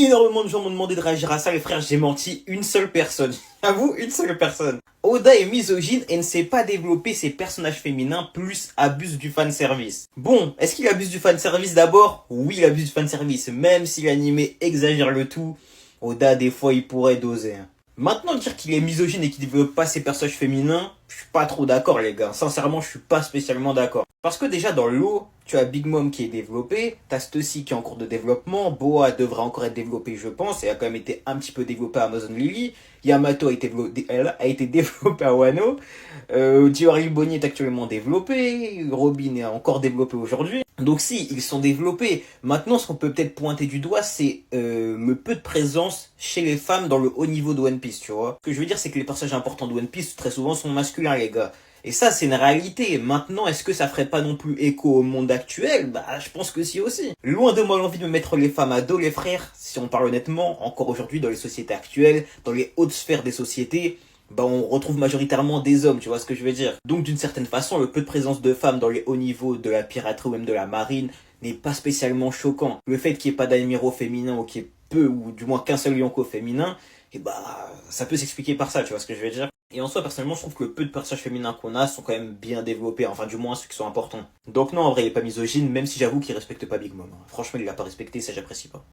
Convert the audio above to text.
Énormément de gens m'ont demandé de réagir à ça, les frères, j'ai menti, une seule personne. J'avoue, une seule personne. Oda est misogyne et ne sait pas développer ses personnages féminins, plus abuse du fanservice. Bon, est-ce qu'il abuse du fanservice d'abord? Oui, il abuse du fanservice, même si l'animé exagère le tout, Oda, des fois, il pourrait doser. Maintenant, dire qu'il est misogyne et qu'il développe pas ses personnages féminins, je suis pas trop d'accord, les gars. Sincèrement, je suis pas spécialement d'accord. Parce que déjà, dans l'eau, tu as Big Mom qui est développé, t'as Stussy qui est en cours de développement, Boa devrait encore être développé, je pense, et a quand même été un petit peu développé à Amazon Lily, Yamato a été développé à Wano, Diori Bonnie est actuellement développé, Robin est encore développé aujourd'hui. Donc si, ils sont développés. Maintenant, ce qu'on peut peut-être pointer du doigt, c'est le peu de présence chez les femmes dans le haut niveau de One Piece, tu vois. Ce que je veux dire, c'est que les personnages importants de One Piece, très souvent, sont masculins, les gars. Et ça, c'est une réalité. Maintenant, est-ce que ça ferait pas non plus écho au monde actuel? Bah, je pense que si aussi. Loin de moi l'envie de me mettre les femmes à dos, les frères. Si on parle honnêtement, encore aujourd'hui, dans les sociétés actuelles, dans les hautes sphères des sociétés, bah, on retrouve majoritairement des hommes, tu vois ce que je veux dire. Donc, d'une certaine façon, le peu de présence de femmes dans les hauts niveaux de la piraterie ou même de la marine n'est pas spécialement choquant. Le fait qu'il n'y ait pas d'admiraux féminins ou qu'il y ait peu ou du moins qu'un seul Yonko féminin, et bah, ça peut s'expliquer par ça, tu vois ce que je veux dire. Et en soi, personnellement, je trouve que le peu de personnages féminins qu'on a sont quand même bien développés, enfin du moins ceux qui sont importants. Donc non, en vrai, il est pas misogyne, même si j'avoue qu'il respecte pas Big Mom. Franchement, il l'a pas respecté, ça j'apprécie pas.